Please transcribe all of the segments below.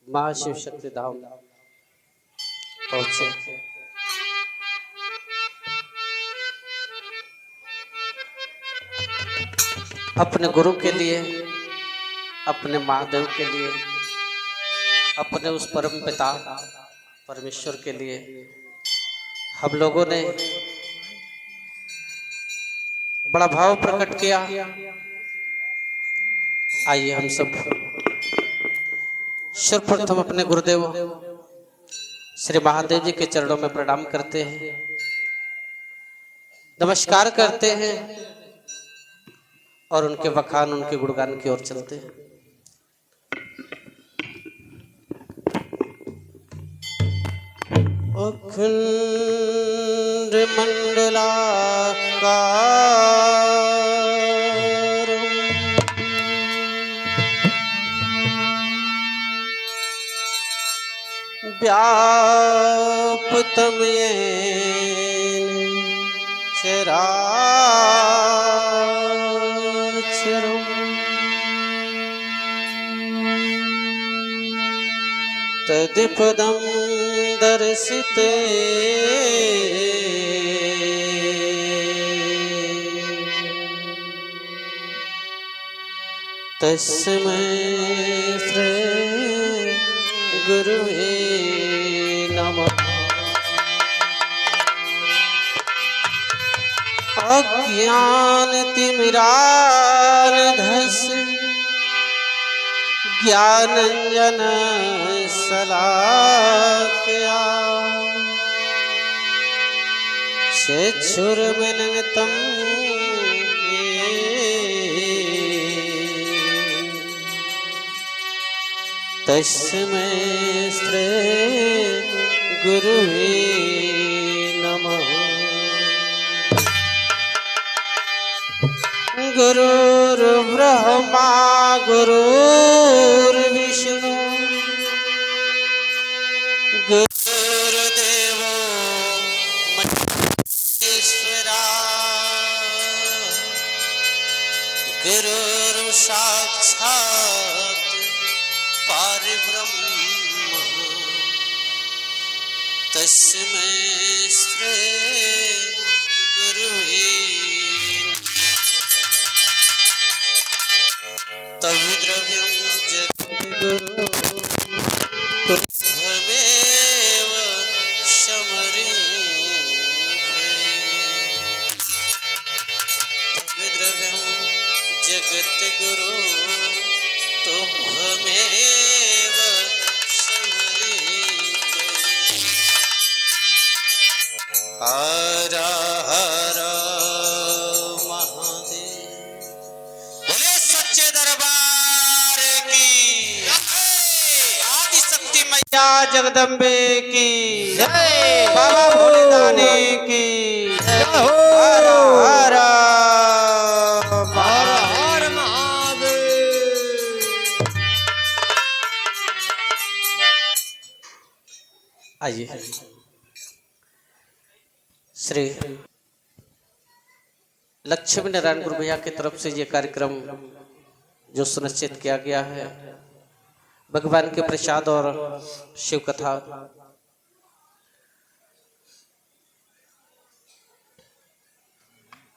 महाशिव शक्ति धाम पहुंचे। अपने गुरु के लिए, अपने महादेव के लिए, अपने उस परम पिता परमेश्वर के लिए हम लोगों ने बड़ा भाव प्रकट किया। आइए हम सब सर्वप्रथम अपने गुरुदेव श्री महादेव जी के चरणों में प्रणाम करते हैं, नमस्कार करते हैं और उनके बखान, उनके गुणगान की ओर चलते हैं। अखंड मंडलाकार व्याप्तम येन चराचरम् तदिपदं दर्शिते तस्मै श्री गुरुवे नमः। अज्ञानतिमिरान्धस्य ज्ञानांजन शलाकया चक्षुर्मिलितं तस्मै श्री गुरुवे नमः। गुरुर्ब्रह्मा गुरुर्विष्णु गुरुर्देवो महेश्वरा गुरुर्साक्षात् परब्रह्म तस्मै श्री गुरुवे तद्द्रव्यं जगद्गुरु त्वमेव शमरिंहे। तद्द्रव्यं जगद्गुरु त्वमेव शमरिंहे। हर हर जगदम्बे की जय, बाबा भोलेदानी की जय। हर हर हर महादेव। आइए श्री लक्ष्मी नारायण गुरु भैया की तरफ से ये कार्यक्रम जो सुनिश्चित किया गया है, भगवान के प्रसाद और शिव कथा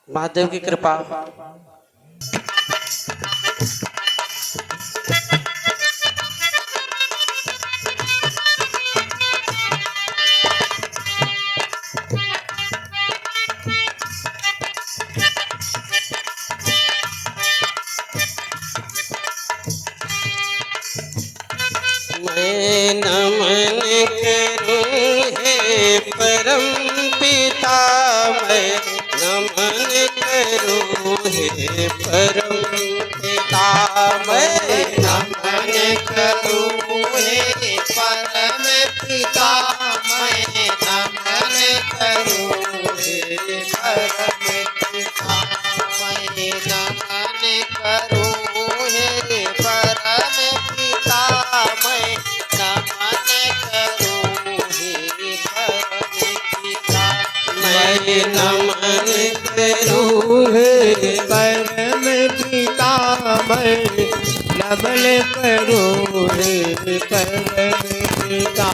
महादेव की कृपा मैं नमन करूं हे परम पिता, मैं नमन करूं हे परम पिता, मैं नमन करूं हे परम पिता, मैं नमन करूं हे परम पिता, मैं नमन करूं हे परम पिता, मैं नमन करूं हे परम पिता, मैं नमन करूं हे परम पिता, मैं नमन करूं हे परम पिता।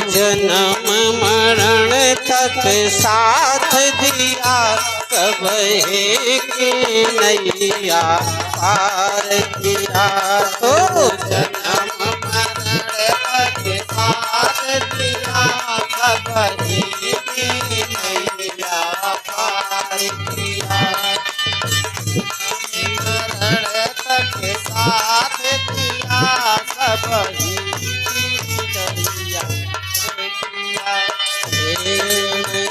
जन्म मरण तक साथ दिया, कब एक नैया पार किया। तो जन्म मरण तक साथ दिया, कब एक नैया पार किया। मरण तक साथ दिया, सब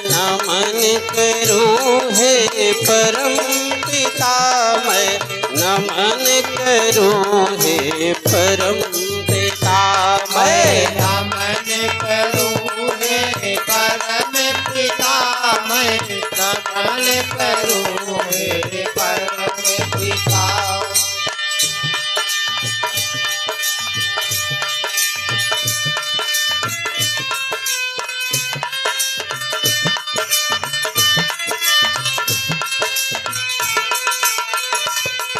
नमन करूं हे परम पिता मैं, नमन करूं हे परम पिता मैं। नमन करूं हे परम पिता मैं, नमन करूं हे परम पिता।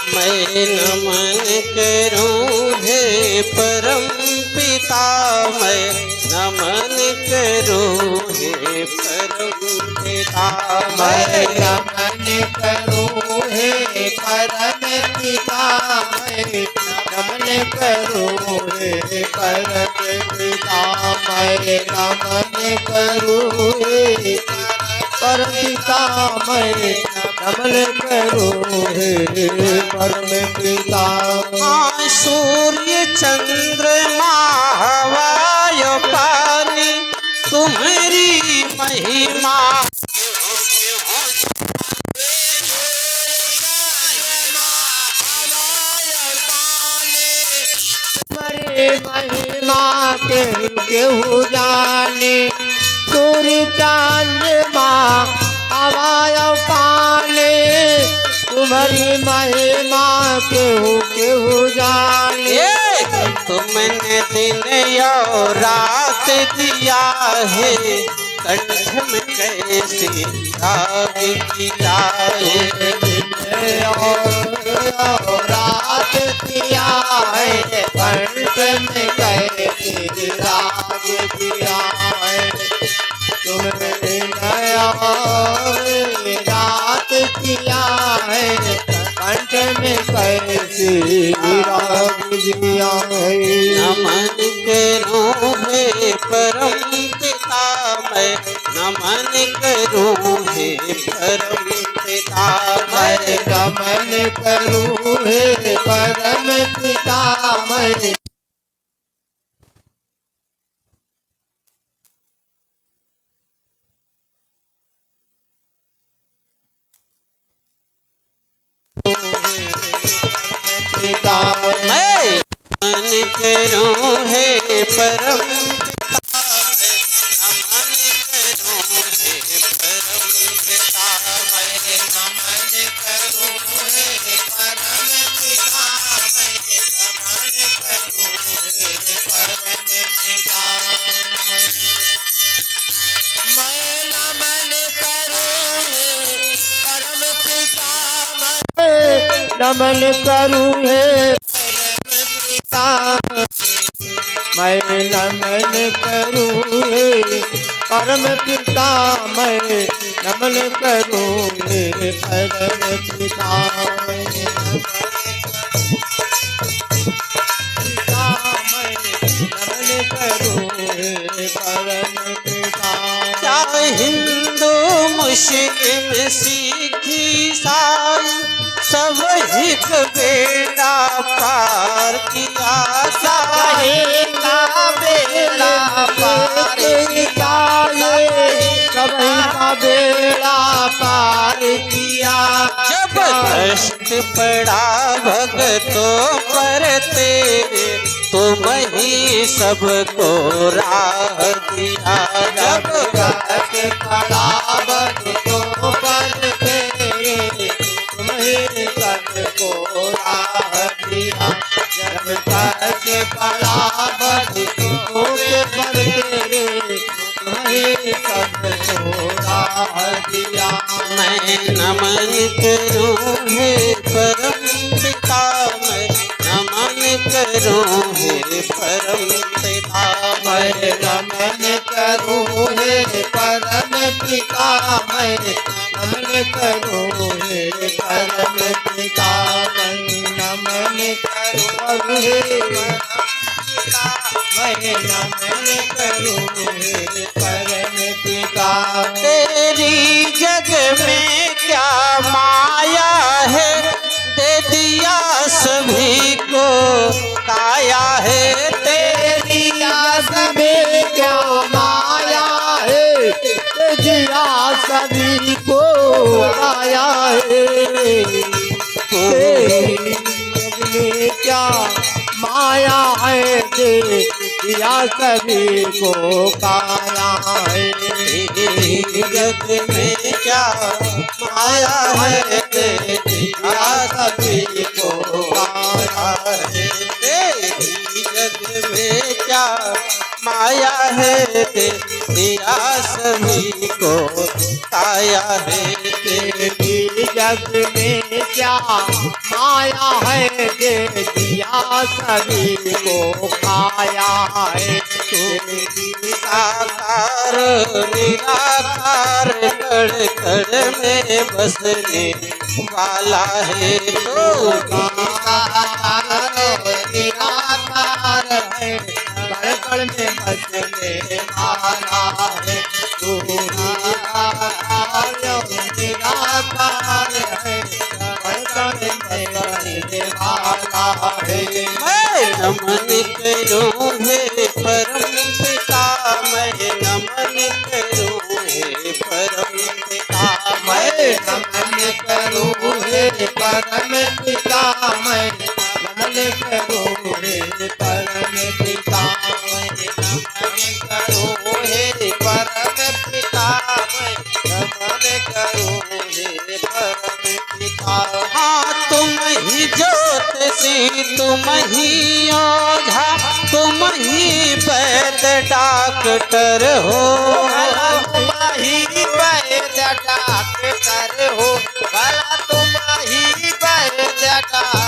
मैं नमन करूं हे परम पिता मैं, नमन करूं हे परम पिता मैं। नमन करूं हे परम पिता मैं, नमन करूं हे परम पिता मैं। नमन करूं हे परम पिता मैं, नमन करूं हे परम पिता। हाँ सूर्य चंद्रमा हवा पानी तुम्हारी महिमा। महिमा केहू जाने, सूर्य चंद्रमा हवा पानी तुम्हारी महिमा केहू जाने। तुमने दिन और रात दिया है, कंठ में कैसे राग किया है। दिन और रात दिया है, कंठ में कैसे राग किया है। तुमने नया रात किया है, कंठ में कैसे राग दिया है। नमन करूं हे परम पिता मैं, नमन करूं हे परम पिता मैं। नमन करूं हे परम पिता मैं। मैं नमन करूं हे परम पिता मैं, नमन करूं हे परम पिता मैं। नमन करूं हे परम पिता मैं, नमन करूं हे परम पिता मैं। मैं नमन करूं हे परम पिता मैं, नमन करूं हे परम पिता। मैं नमन करूं हे परम पिता मैं, नमन करूं हे परम पिता। पिता मैं नमन पिता। क्या हिंदू मुस्लिम सिख ईसाई सब एक बेड़ा पार किया। सभी का बेड़ा पार किया, सभी का बेड़ा पार किया। जब कष्ट पड़ा भगतों पर तेरे तुम ही सबको राह दिया। जब कष्ट पड़ा भक्तों पर तेरे तुम ही सबको राह दिया। जब कष्ट पड़ा भक्तों पर तेरे तुम ही सबको राह दिया। मैं नमन करूं हे परम पिता, मैं नमन करूं हे परम पिता। मैं नमन करूं हे परम पिता, मैं नमन करूं हे परम पिता। मैं नमन करूं हे परम पिता, मैं नमन करूं हे परम पिता। तेरी जग में क्या माया है, दे दिया सभी को काया है। तेरी सभी क्या माया है, जिया सभी को आया है। तेरी में क्या माया है, जिया सभी को काया है। तेरी जग में क्या माया है, दे दिया सभी को काया है। तेरी जग में क्या माया है, दे दिया सभी को काया है। तेरी जग में क्या माया है, दे दिया सभी को काया है। तेरी साकार निराकार कण कण में बसने वाला है। तो निराकार है, कण कण में बसने वाला है। तू निराकार है, कण कण में बसने वाला है। मैं नमन करूं हे परम पिता, मैं नमन करूं हे परम पिता। मैं नमन करूं हे परम पिता, मैं नमन करूं हे परम पिता। मैं नमन करूं हे परम पिता, मैं नमन करूं हे परम पिता। हाँ तुम ही ज्योतिषी, तुम ही ओझा, तुम ही वैद्य डॉक्टर हो। तुम ही वैद्य डॉक्टर हो, भला तुम ही वैद्य डॉक्टर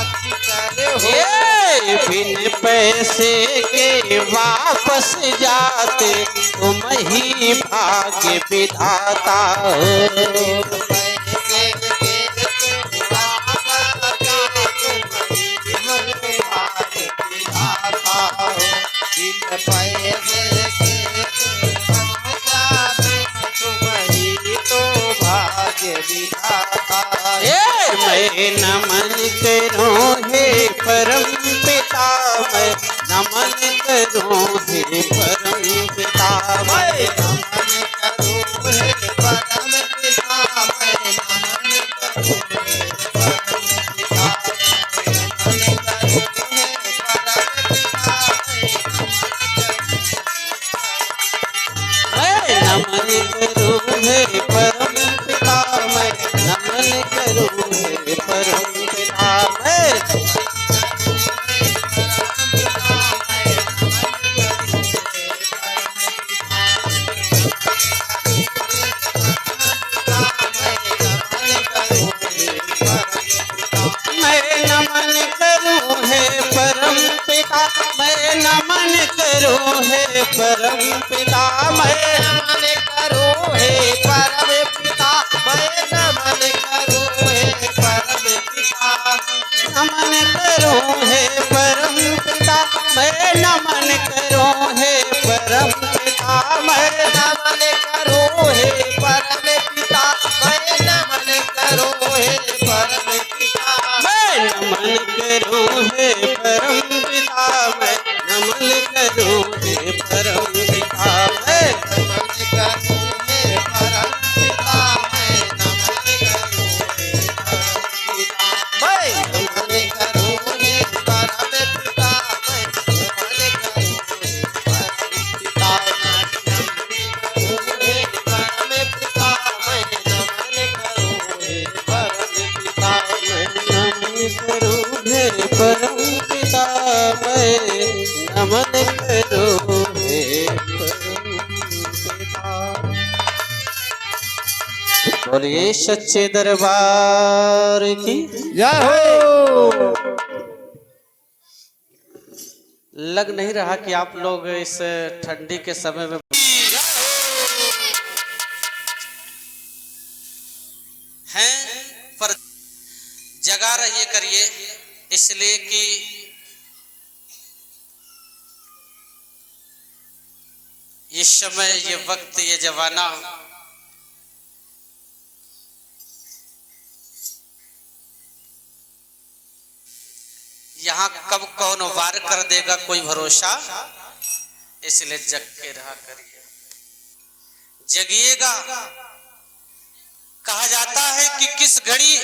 हो। ये बिन पैसे के वापस जाते तुम ही भाग्य विधाता हो। मैं नमन करूं हे परम पिता, मैं नमन करूं हे परम पिता। मैं नमन करूं हे परम पिता, मैं नमन करूं हे परम पिता। मैं नमन करूं हे परम पिता, मैं नमन करूं हे परम पिता, मैं नमन करूं हे परम पिता। मैं नमन करूं हे परम पिता, मैं नमन करूं हे परम पिता। मैं नमन करूं हे परम पिता, मैं नमन करूं हे परम पिता। नमन करूं हे परम पिता, मैं नमन करूं हे परम पिता। मैं परम पिता मैं नमन करूं हे परम पिता। बोलिए सच्चे दरबार की जय हो। लग नहीं रहा कि आप लोग इस ठंडी के समय में हैं, पर जगा रहिए करिए, इसलिए कि ये समय, ये वक्त, ये जमाना यहाँ कब कौन वार कर देगा कोई भरोसा, इसलिए जग के रहा करिए, जगिएगा। कहा जाता है कि किस घड़ी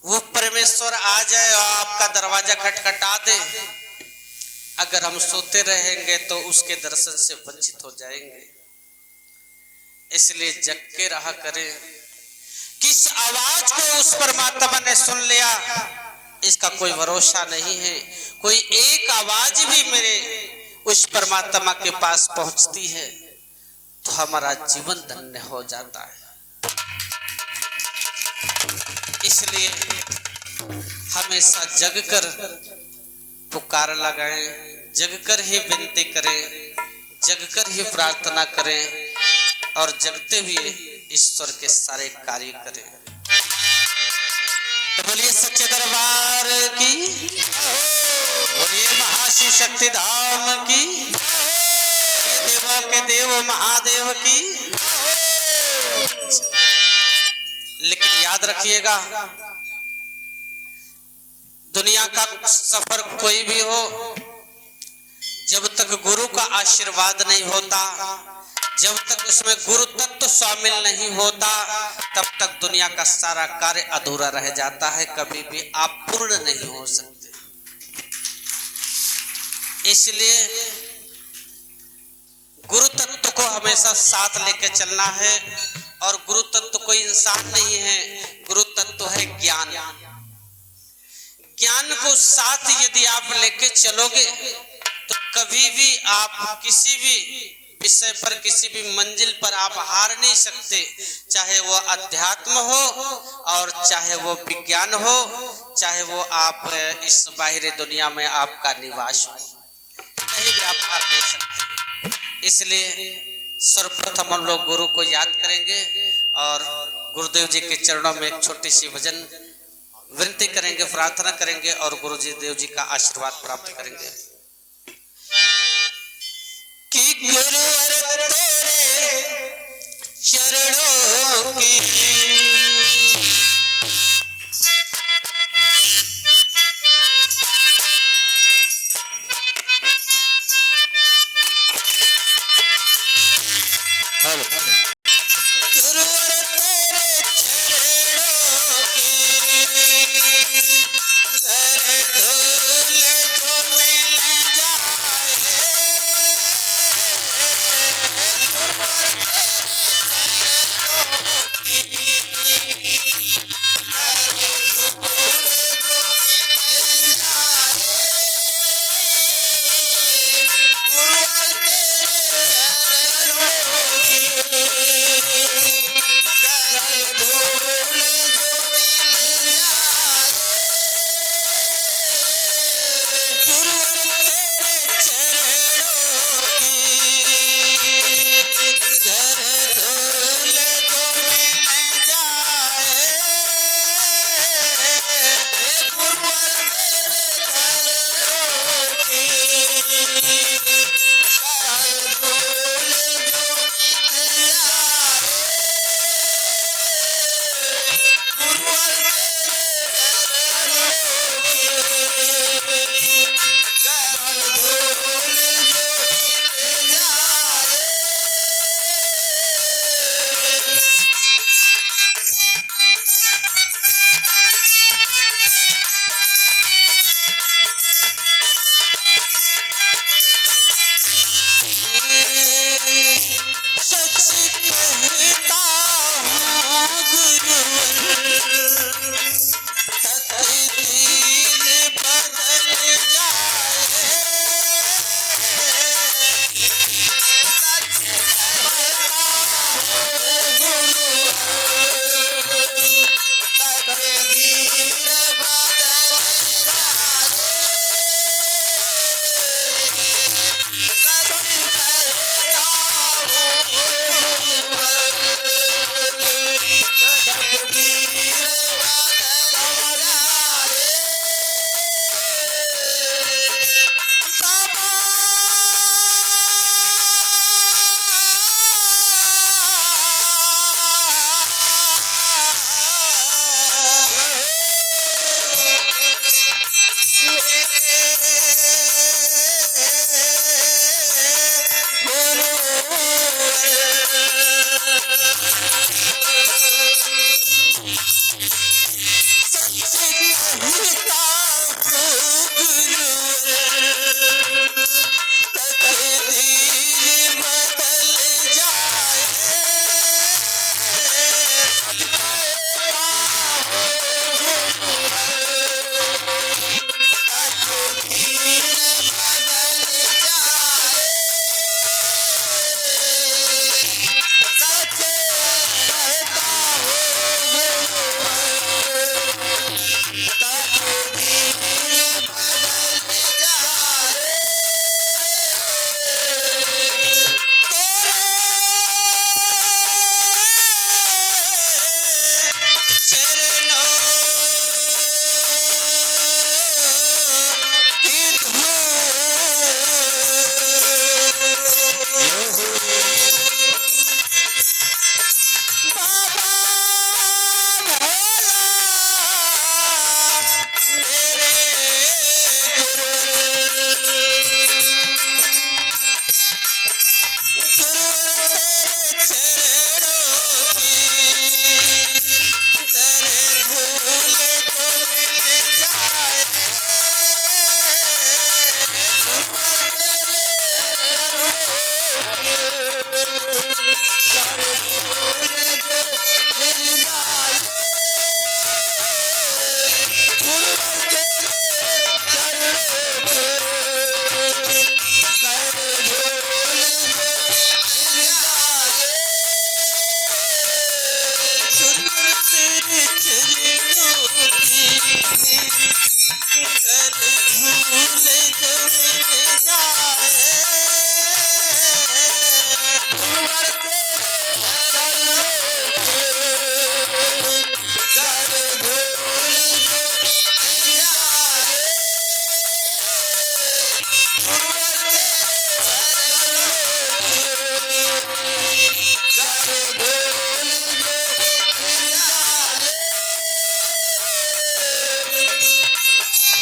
वो परमेश्वर आ जाए और आपका दरवाजा खटखटा दे, अगर हम सोते रहेंगे तो उसके दर्शन से वंचित हो जाएंगे। इसलिए जग के रहा करें। किस आवाज को उस परमात्मा ने सुन लिया इसका कोई भरोसा नहीं है। कोई एक आवाज भी मेरे उस परमात्मा के पास पहुंचती है तो हमारा जीवन धन्य हो जाता है। इसलिए हमेशा जग कर पुकार लगाएं, जग कर ही विनती करें, जग कर ही प्रार्थना करें और जगते हुए ईश्वर के सारे कार्य करें। तो बोलिए सच्चे दरबार की, बोलिए महाशिव शक्ति धाम की, देवों के देव महादेव की। लेकिन याद रखिएगा, दुनिया का सफर कोई भी हो, जब तक गुरु का आशीर्वाद नहीं होता, जब तक उसमें गुरु तत्व शामिल नहीं होता, तब तक दुनिया का सारा कार्य अधूरा रह जाता है, कभी भी आप पूर्ण नहीं हो सकते। इसलिए गुरु तत्व को हमेशा साथ लेके चलना है। और गुरु तत्व कोई इंसान नहीं है, गुरु तत्व है ज्ञान। ज्ञान को साथ यदि आप लेके चलोगे तो कभी भी आप किसी भी विषय पर, किसी भी मंजिल पर आप हार नहीं सकते। चाहे वो अध्यात्म हो और चाहे वो विज्ञान हो, चाहे वो आप इस बाहरी दुनिया में आपका निवास हो, कहीं भी आप हार नहीं सकते। इसलिए सर्वप्रथम हम लोग गुरु को याद करेंगे और गुरुदेव जी के चरणों में एक छोटी सी भजन विनती करेंगे, प्रार्थना करेंगे और गुरु जी देव जी का आशीर्वाद प्राप्त करेंगे। कि गुरुवर तेरे चरणों की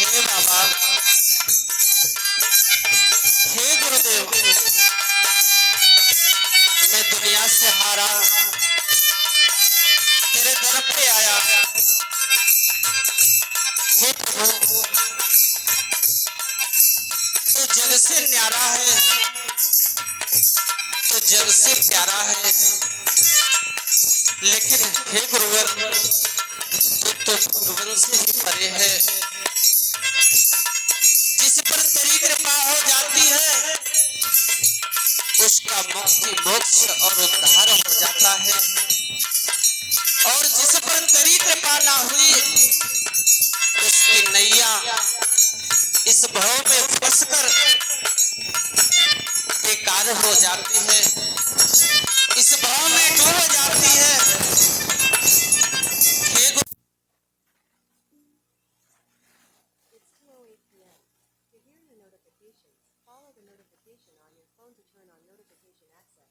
हे बाबा, हे गुरुदेव, मैं दुनिया से हारा तेरे दर पे आया। हे प्रभु, तो जग से न्यारा है, तो जग से प्यारा है, लेकिन हे गुरुवर, तो भगवान से भी परे है। जिस पर तेरी कृपा हो जाती है उसका मुक्ति मोक्ष और उद्धार हो जाता है, और जिस पर तेरी कृपा ना हुई उसकी नैया इस भव में फंसकर बेकार हो जाती है, इस भव में डूब जाती है। हे गुरु, It's 2:08 p.m. To hear your notifications, follow the notification on your phone to turn on notification access.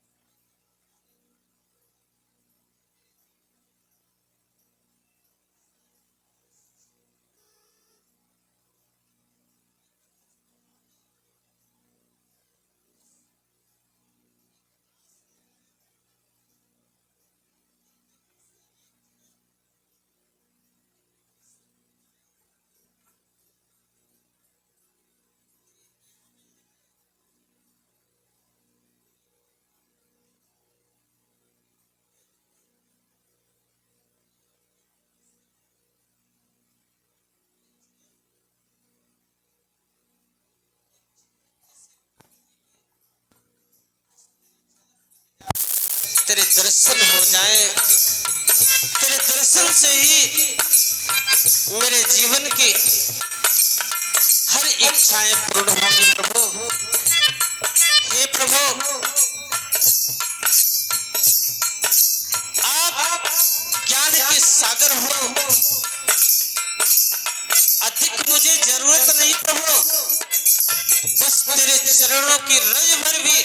तेरे दर्शन हो जाए, तेरे दर्शन से ही मेरे जीवन की हर इच्छाएं पूर्ण होंगी प्रभु। हे प्रभु, आप ज्ञान के सागर हो, अधिक मुझे जरूरत नहीं प्रभु, बस तेरे चरणों की रज भर भी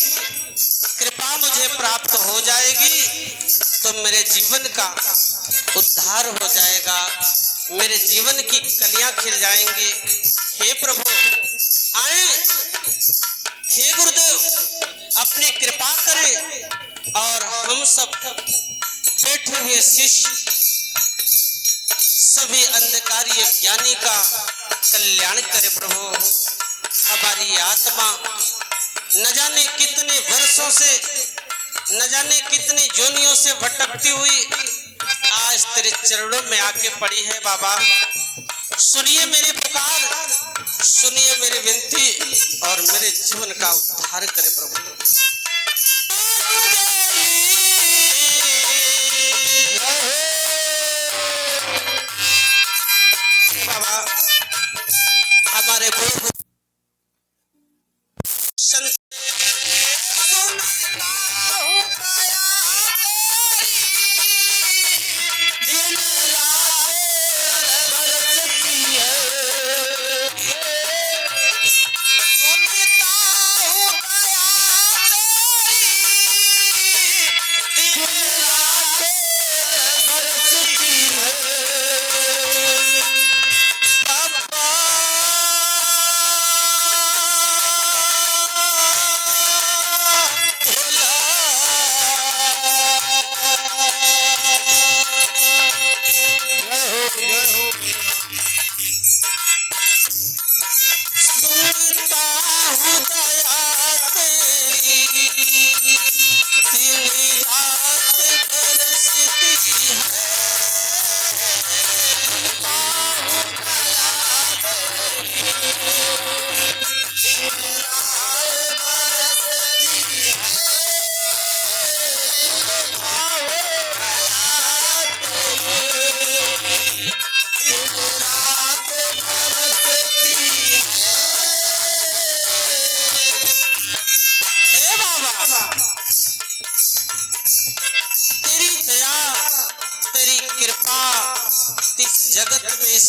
कृपा मुझे प्राप्त हो जाएगी तो मेरे जीवन का उद्धार हो जाएगा, मेरे जीवन की कलियां खिल जाएंगी। हे प्रभु, आए, हे गुरुदेव, अपनी कृपा करें और हम सब बैठे हुए शिष्य सभी अंधकारी ज्ञानी का कल्याण करे प्रभु। हमारी आत्मा न जाने कितने वर्षों से, न जाने कितनी जोनियों से भटकती हुई आज तेरे चरणों में आके पड़ी है बाबा। सुनिए मेरी पुकार, सुनिए मेरी विनती और मेरे जीवन का उद्धार करे प्रभु। बाबा, हमारे गुरु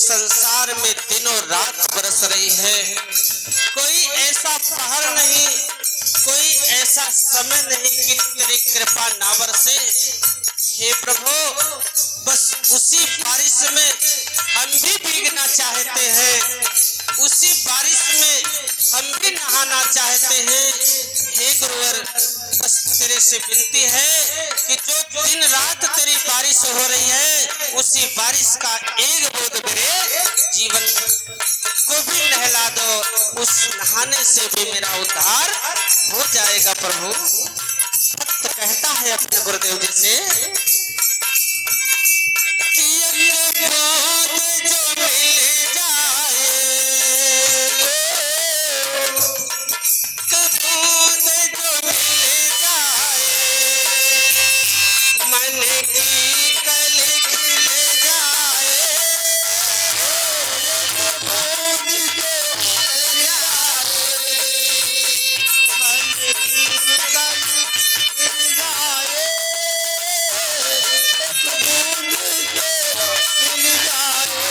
संसार में दिनों रात बरस रही है। कोई ऐसा पहर नहीं, कोई ऐसा समय नहीं कि तेरी कृपा ना बरसे। हे प्रभु, बस उसी बारिश में हम भी भीगना चाहते हैं, उसी बारिश में हम भी नहाना चाहते हैं। हे गुरुवर, बस तेरे से विनती है कि जो दिन रात तेरी बारिश हो रही है, उसी बारिश का एक बूंद मेरे जीवन को भी नहला दो। उस नहाने से भी मेरा उद्धार हो जाएगा। प्रभु भक्त कहता है अपने गुरुदेव जी से कि एक बूंद जो मिल जाए, कबूत जो मिल जाए, मन की कली खिल जाए, बूंद जो मिल जाए, मन की कली खिल जाए, बूंद जो मिल जाए,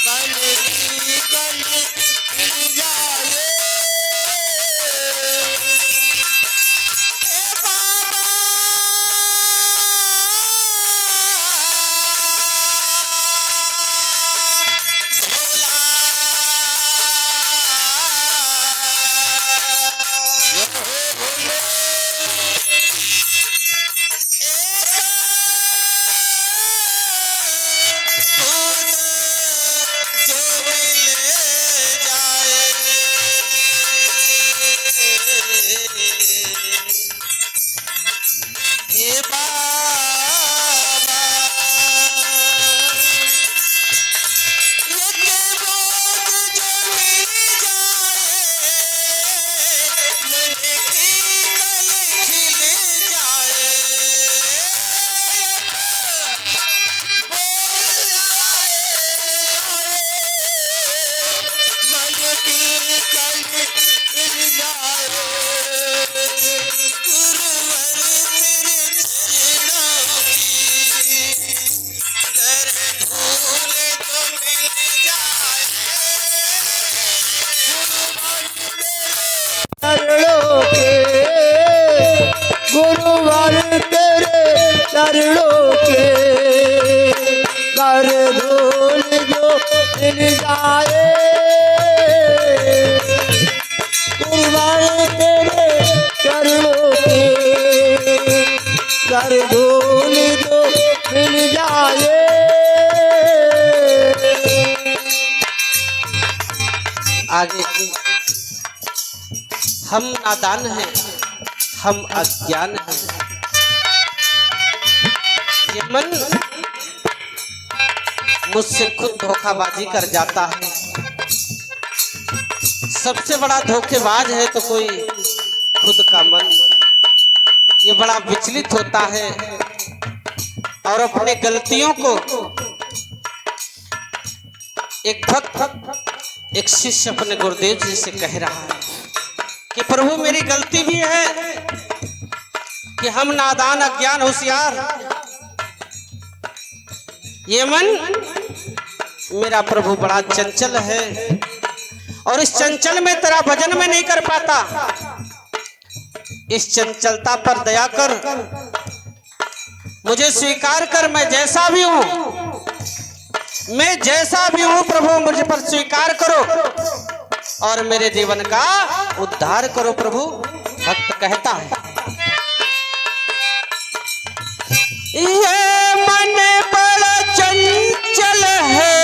मन की कली खिल जाए। चरणों के गुरुवर तेरे चरणों के कर धूल जो मिल जाए, गुरुवर तेरे चरणों के कर धूल जो मिल जाए। आगे हम नादान हैं, हम अज्ञान हैं। ये मन मुझसे खुद धोखाबाजी कर जाता है। सबसे बड़ा धोखेबाज है तो कोई खुद का मन। ये बड़ा विचलित होता है और अपने गलतियों को एक भक्त, एक शिष्य अपने गुरुदेव जी से कह रहा है कि प्रभु मेरी गलती भी है कि हम नादान अज्ञान होशियार। ये मन मेरा प्रभु बड़ा चंचल है और इस चंचल में तेरा भजन में नहीं कर पाता। इस चंचलता पर दया कर, मुझे स्वीकार कर। मैं जैसा भी हूं, मैं जैसा भी हूं प्रभु, मुझे पर स्वीकार करो और मेरे जीवन का उद्धार करो। प्रभु भक्त कहता है ये मन बड़ा चंचल है,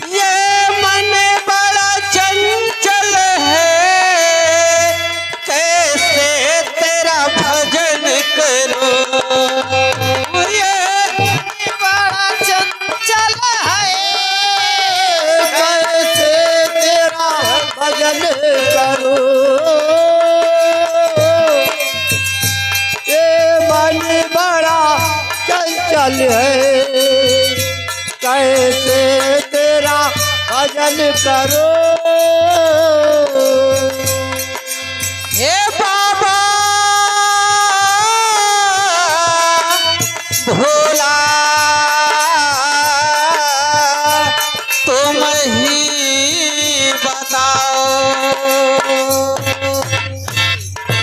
ये मन बड़ा चंचल है, कैसे तेरा भजन करो। भजन करो ये मन बड़ा चंचल है, कैसे तेरा भजन करो। हे बाबा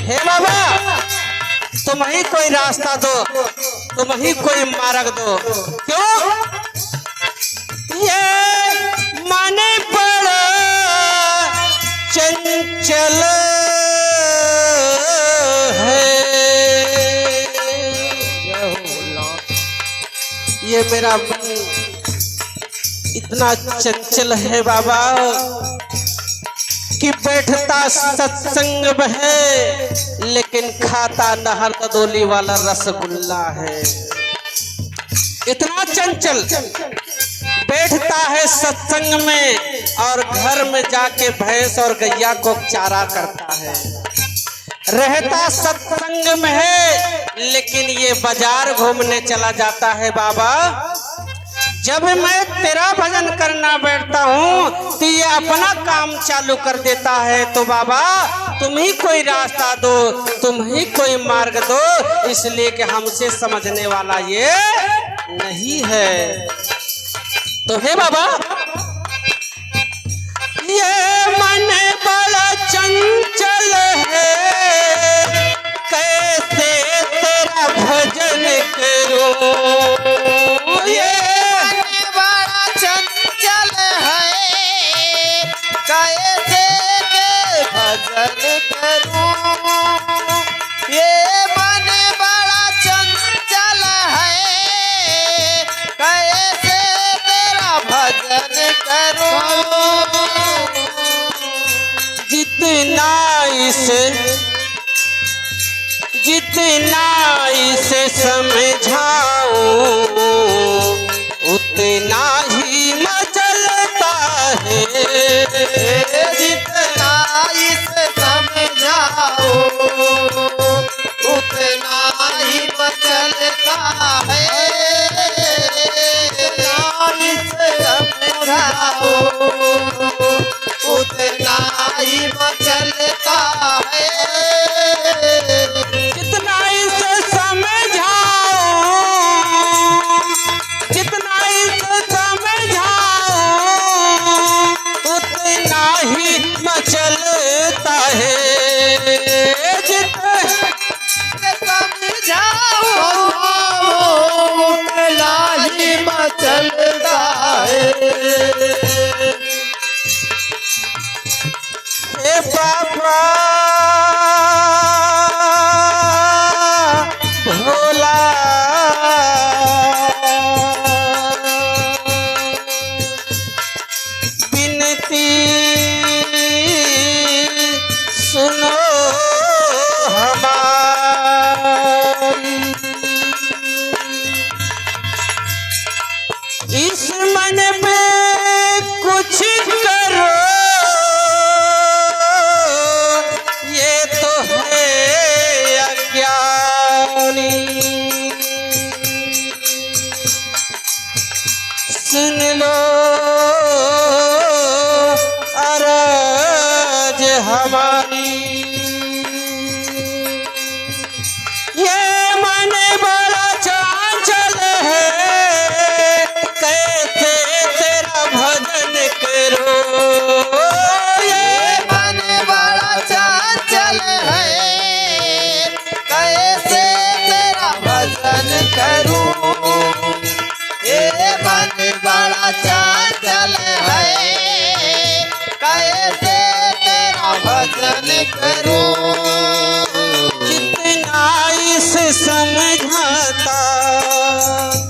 हे बाबा, तुम ही कोई रास्ता दो, तुम ही कोई मार्ग दो। क्यों? ये मन बड़ा चंचल है, ये मेरा मन इतना चंचल है बाबा कि बैठता सत्संग में है लेकिन खाता नहर ददोली वाला रसगुल्ला है। इतना चंचल, बैठता है सत्संग में और घर में जाके भैंस और गैया को चारा करता है। रहता सत्संग में है लेकिन ये बाजार घूमने चला जाता है। बाबा, जब मैं तेरा भजन करना बैठता हूँ तो ये अपना काम चालू कर देता है। तो बाबा, तुम ही कोई रास्ता दो, तुम ही कोई मार्ग दो, इसलिए कि हमसे समझने वाला ये नहीं है। तो हे बाबा, ये मन बड़ा चंचल है, कैसे तेरा भजन करो। ये बड़ा चंचल है, कैसे के भजन करूं। ये मन बड़ा चंचल है, कैसे तेरा भजन करूं। जितना इसे समझाऊं उतना ही मचलता है। जितना इसे समझाओ उतना ही मचलता है। जितना इसे समझाओ उतना ही मचलता है। जितना इसे समझाओ, जितना इसे समझाओ उतना ही मचलता है। समझाओ उतना ही मचलता है। हे बाबा भोला, विनती सुनो हमारी, इस मन पे कुछ करो, ये तो है अज्ञानी। सुन लो अरज हमारी, ये मन बड़ा चंचल है, कैसे तेरा भजन करो। ये मन बड़ा चंचल है, कैसे तेरा भजन करूं। ये मन बड़ा चंचल है, कैसे तेरा भजन करूं। जितना इसे समझाता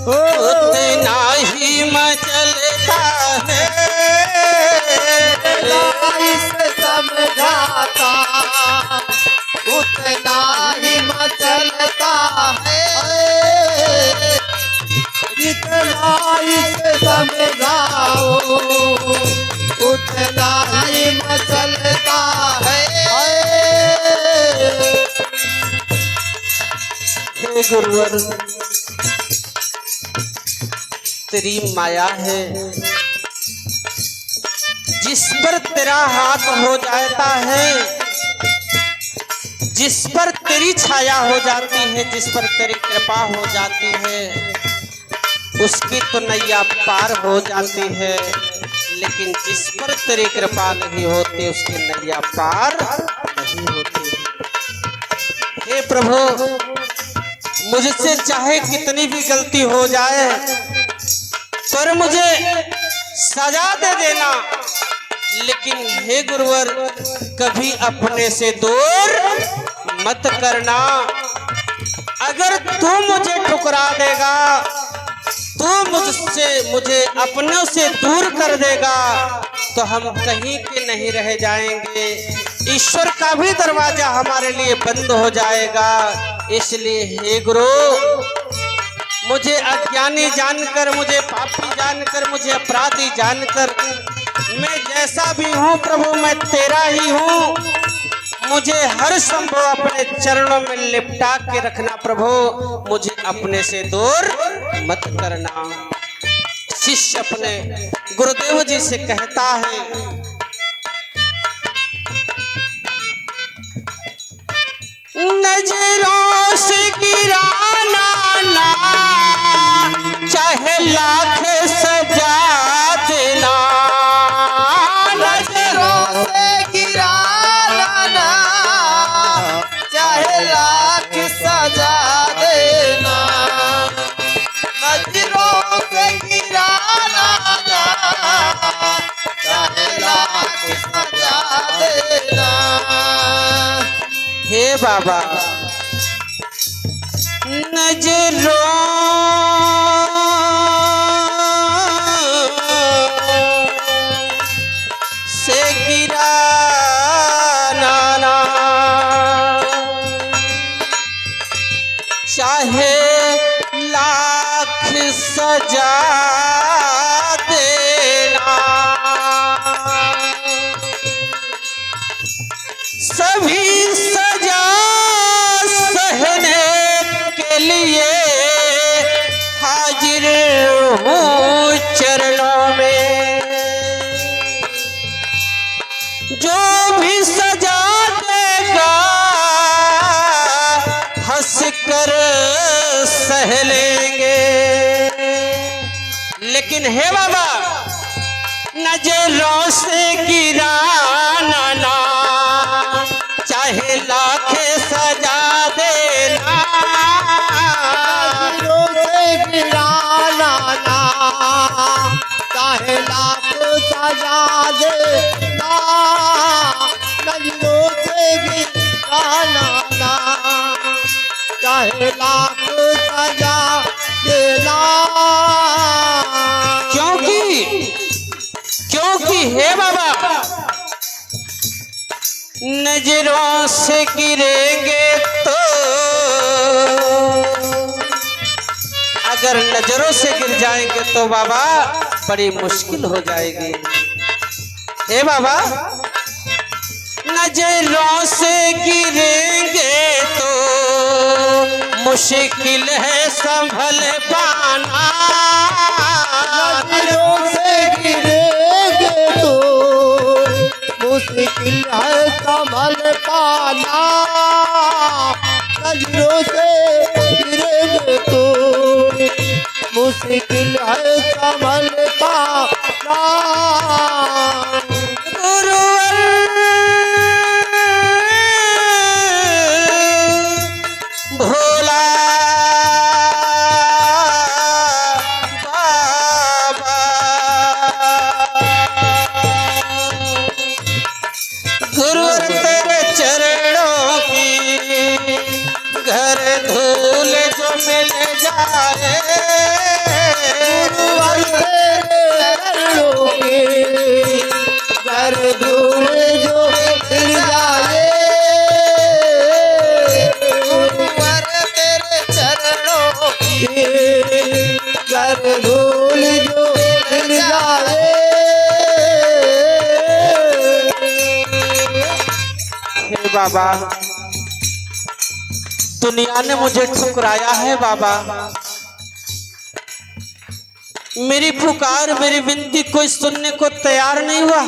उतना ही मचलता है। इसे समझाता उतना ही मचलता है। जितना इसे समझाओ उतना ही मचलता है। हे गुरुवर, तेरी माया है, जिस पर तेरा हाथ हो जाता है, जिस पर तेरी छाया हो जाती है, जिस पर तेरी कृपा हो जाती है, उसकी तो नैया पार हो जाती है। लेकिन जिस पर तेरी कृपा नहीं होती उसकी नैया पार नहीं होती। हे प्रभु, मुझसे चाहे कितनी भी गलती हो जाए पर मुझे सजा दे देना, लेकिन हे गुरुवर कभी अपने से दूर मत करना। अगर तू मुझे ठुकरा देगा, तू मुझे अपनों से दूर कर देगा तो हम कहीं के नहीं रह जाएंगे। ईश्वर का भी दरवाजा हमारे लिए बंद हो जाएगा। इसलिए हे गुरु, मुझे अज्ञानी जानकर, मुझे पापी जानकर, मुझे अपराधी जानकर, मैं जैसा भी हूँ प्रभु मैं तेरा ही हूँ। मुझे हर संभव अपने चरणों में लिपटा के रखना प्रभु, मुझे अपने से दूर मत करना। शिष्य अपने गुरुदेव जी से कहता है, नजरों से गिराना ना, चाहे लाख सजा देना। नजरों से गिराना ना, चाहे लाख सजा देना। नजरों से गिराना ना, चाहे लाख सजा देना। हे बाबा, नजरों से गिराना ना, चाहे लाख सजा देना। सभी सजा सहने के लिए हाजिर हूँ चरणों में। जो भी सजा देगा हंस कर सह लेंगे। लेकिन हे बाबा, नजरों से गिराना ना, चाहे लाख सजा देना। नजरों से गिराना ना, चाहे लाख सजा देना। नजरों से गिराना ना, चाहे लाख सजा देना। क्योंकि हे बाबा, नजरों से गिरेंगे तो, अगर नजरों से गिर जाएंगे तो बाबा बड़ी मुश्किल हो जाएगी। हे बाबा, नजरों से गिरेंगे तो मुश्किल है संभल पाना। नजरों से गिरेंगे तो मुश्किल है संभल पाना। नजरों से गिरेंगे तो मुश्किल है संभल पाना। भोला बाबा, गुरुवर तेरे चरणों की घर धूल जो मिल जाए। गुरुवर तेरे चरणों की घर धूल जो मिल जाए। गुरुवर तेरे चरणों की घर धूल जो मिल जाए। हे बाबा, दुनिया ने मुझे ठुकराया है बाबा। मेरी पुकार, मेरी विनती कोई सुनने को तैयार नहीं हुआ।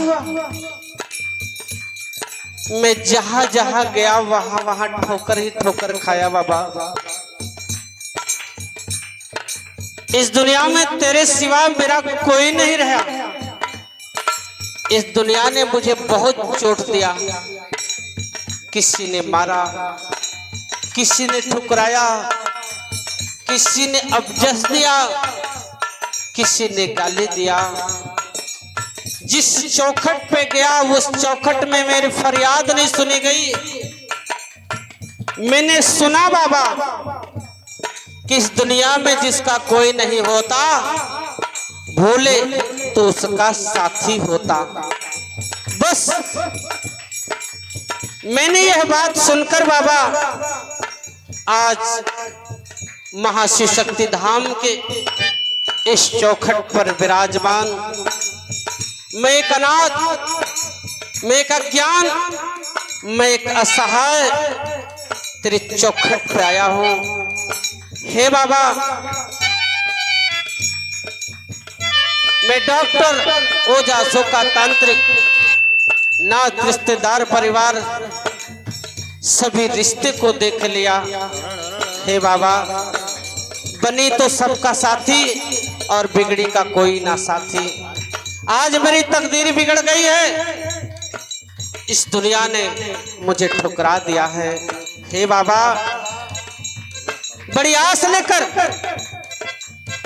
मैं जहां जहां गया वहां वहां ठोकर ही ठोकर खाया बाबा। इस दुनिया में तेरे सिवा मेरा कोई नहीं रहा। इस दुनिया ने मुझे बहुत चोट दिया, किसी ने मारा, किसी ने ठुकराया, किसी ने अपजस दिया, किसी ने गाली दिया। जिस चौखट पे गया उस चौखट में मेरी फरियाद नहीं सुनी गई। मैंने सुना बाबा कि इस दुनिया में जिसका कोई नहीं होता, भूले तो उसका साथी होता। बस मैंने यह बात सुनकर बाबा आज महाशिव शक्ति धाम के इस चौखट पर विराजमान, मैं एक अनाथ, मैं एक अज्ञान, मैं एक असहाय तेरे चौखट पर आया हूं। हे बाबा, मैं डॉक्टर ओझा सोका तांत्रिक, नाथ, रिश्तेदार, परिवार, सभी रिश्ते को देख लिया। हे बाबा, बनी तो सबका साथी और बिगड़ी का कोई ना साथी। आज मेरी तकदीर बिगड़ गई है, इस दुनिया ने मुझे ठुकरा दिया है। हे बाबा, बड़ी आस लेकर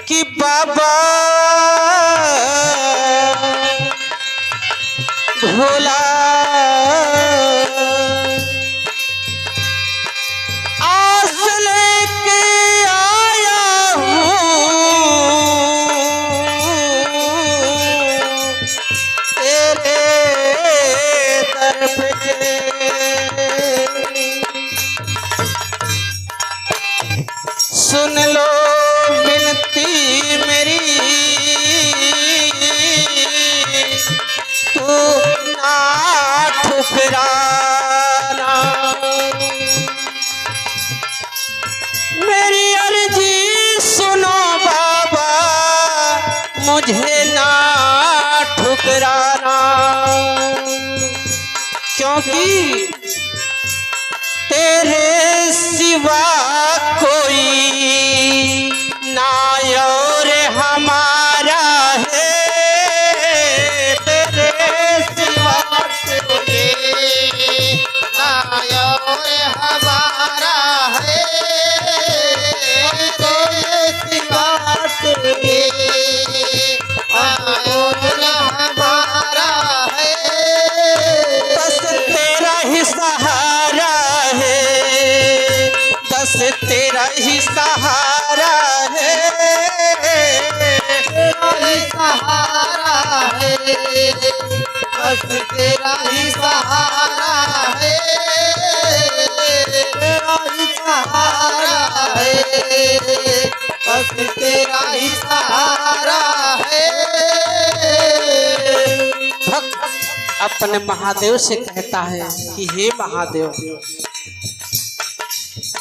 कि बाबा भोला आस लेके आया हूँ तेरे दर पे। सुन लो विनती मेरी, तू ना ठुकराना। मेरी अर्जी सुनो बाबा, मुझे ना ठुकराना, क्योंकि तेरे सिवा कोई ना और हमारा है। तेरे सिवा कोई ना और हमारा है। तेरे सिवा कोई ना और हमारा है। बस तेरा ही सहारा है, बस तेरा ही सहारा है। तेरा ही सहारा है, बस तेरा ही सहारा है। तेरा ही सहारा है, बस तेरा ही सहारा है। भक्त अपने महादेव से कहता है कि हे महादेव,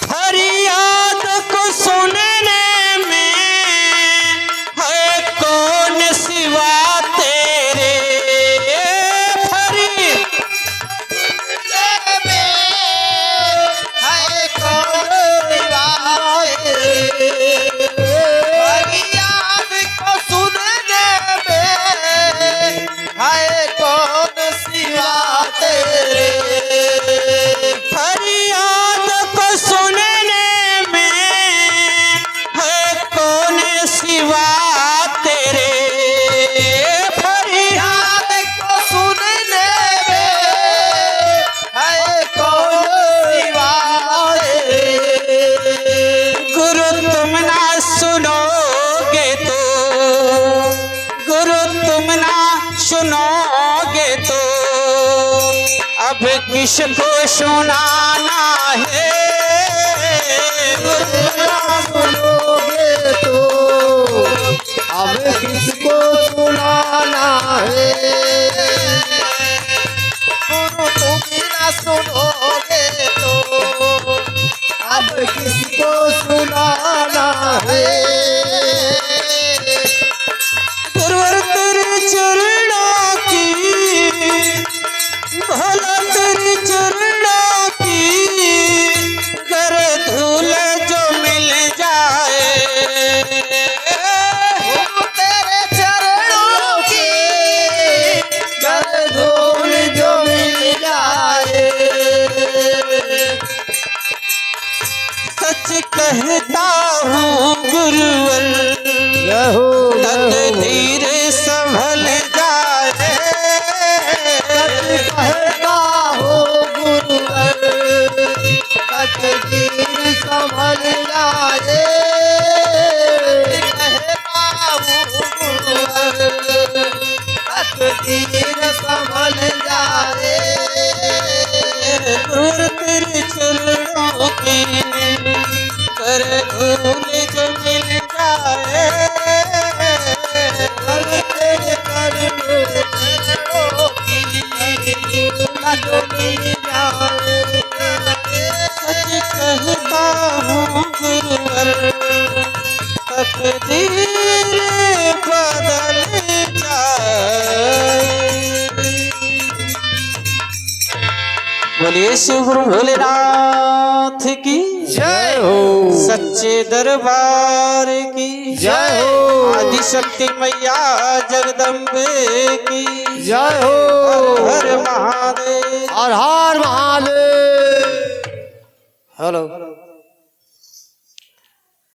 फरियाद को सुनने में है कौन सिवा तेरे। है कौन सिवा तेरे। फरियाद को सुनने में है कौन सिवा तेरे। फरियाद को सुनने में है कौन सिवा तेरे। फरियाद को सुनने में है कौन सिवा तेरे। गुरु तुम ना सुनोगे तो, गुरु तुम ना सुनोगे तो अब किसको सुनाना है। गुरु ना सुनोगे तो अब किसको सुनाना है। गुरु तुम ना सुनोगे तो अब किसको सुनाना है। गुरुवर तेरे चरणों की, भला तेरे चरणों की कर धूल जो मिल जाए। गुरु तेरे चरणों की गर कहता हूँ गुरुवर तकदीर संभल जाए। कहता हो गुरुवर तकदीर संभल जाए। कहता हूँ गुरुवर तकदीर संभल जाए। गुरुवर तेरे चरणों की कर धूल जो मिल जाए। तेरे चरणों की जो मिल जाए। सच कहता हूँ गुरुवर तकदीर बदल जाए। बोलिए शिव गुरु भोलेनाथ की जय हो। सच्चे दरबार की जय हो। आदिशक्ति मैया जगदम्बे की जय हो। हर महादेव। हर हर महादेव। हेलो।